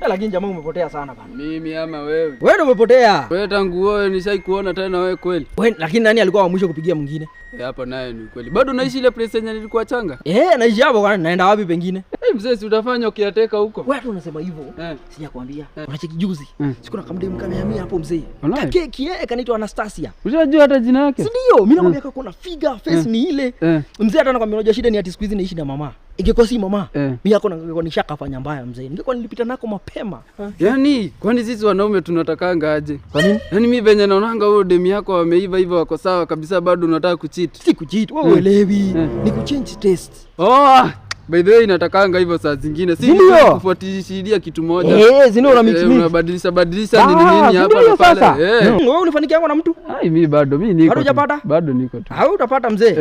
Lakini jamaa umepotea sana bana. Mimi ama wewe? Wewe ndio umepotea. Wewe tangu wewe nishaikuona tena wewe kweli. Wewe lakini nani alikuwa wa mwisho kupigia mwingine? Hapa naye ni kweli. Bado naishi ile place yenye nilikuwa changa? Naishi hapo kwani naenda wapi pengine? Mzee si utafanya ukiateka huko. Wewe tu unasema hivyo. Sijakwambia. Unacheki juzi. Siku na kamdem kamehamia hapo mzee. Keki kanaitwa Anastasia. Unajua hata jina yake? Si ndio? Mimi nakwambia kuna figure face ni ile. Mzee hata nakwambia unajua shida ni ati siku hizi naishi na mama. Ingekuwa si mama. Mimi yako ningekuwa nishakafanya mbaya mzee. Ningekuwa nilipita nako mapema. Yaani kwani sisi wanaume tunatakanga aje? Kwa nini? Yaani mimi venye naonanga wewe demu yako wameiva hivyo wako sawa kabisa bado unataka kucheat. Si kucheat, wewe uelewi. Ni kuchange taste. By the way natakanga hivyo saa zingine. Si kufuatilia kitu moja. Zini una mix. Unabadilisha nini hapa na pale. Wewe unafanikiana na mtu? Mimi bado mimi niko. Bado hujapata? Bado niko tu. Utapata mzee.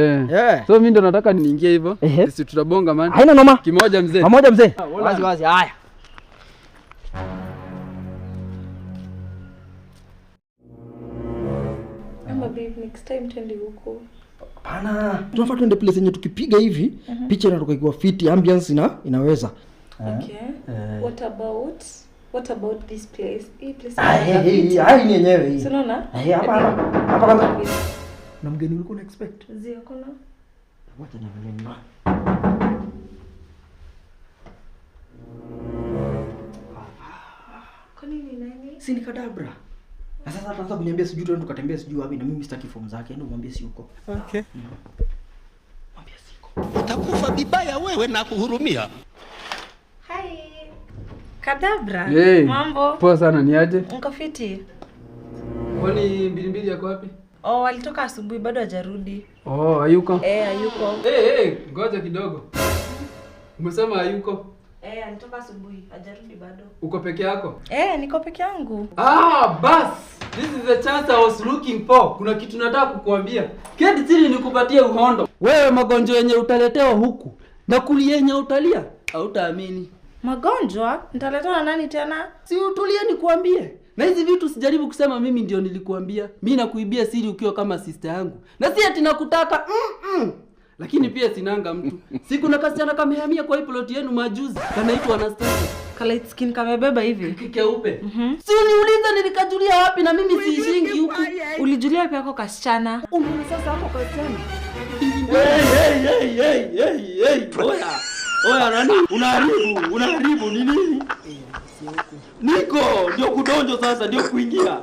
So mimi ndo nataka niingie hivyo. Sisi tutabonga man. Haina noma. Kimoja mzee. Pamoja mzee. Wazi haya. Ama babe, next time twende huko. Hapana. Tunafaa tuende place yenye tukipiga hivi, picha inatoka ikiwa fit, ambiance inaweza. Okay. What about this place? Hii place. Ni yenyewe hii. Unaona? Hapa kwanza. Na mgeni ulikuwa una expect? Zio kuna. Wacha niangalie. Kwa nini nani? Si ni kadabra. Na sasa ataanza kuniambia sijui tuende tukatembea sijui wapi na mimi sitaki form zake. Ndio mwambie si huko. Okay. Mwambie si huko. Utakufa vibaya wewe na kuhurumia. Hi. Kadabra. Mambo. Poa sana ni aje? Uko fiti? Kwani mbili yako wapi? Walitoka asubuhi bado hajarudi. Hayuko? Hayuko. Ngoja kidogo. Umesema hayuko? Alitoka asubuhi, hajarudi bado. Uko peke yako? Niko peke yangu. Bas. This is the chance I was looking for. Kuna kitu nataka kukuambia. Kedi chini nikupatie uhondo. Wewe magonjwa yenye utaletewa huku na kulienye utalia, hautaamini. Magonjwa? Nitaletewa na nani tena? Si utulie nikuambie. Na hizi vitu sijaribu kusema mimi ndio nilikuambia. Mimi nakuibia siri ukiwa kama sister yangu. Na si ati nakutaka. Lakini pia sinanga mtu. Siku na kasichana kamehamia kwa hii plot yenu majuzi. Kanaitwa Anastasia. Light skin kamebeba hivi. Kikeupe. Si uniuliza nilikajulia wapi na mimi siishingi huku. Ulijulia pia kwa kasichana. Unaona sasa hapo kasichana. Oya nani? Unaharibu ni nini? Niko ndio kudonjo sasa ndio kuingia.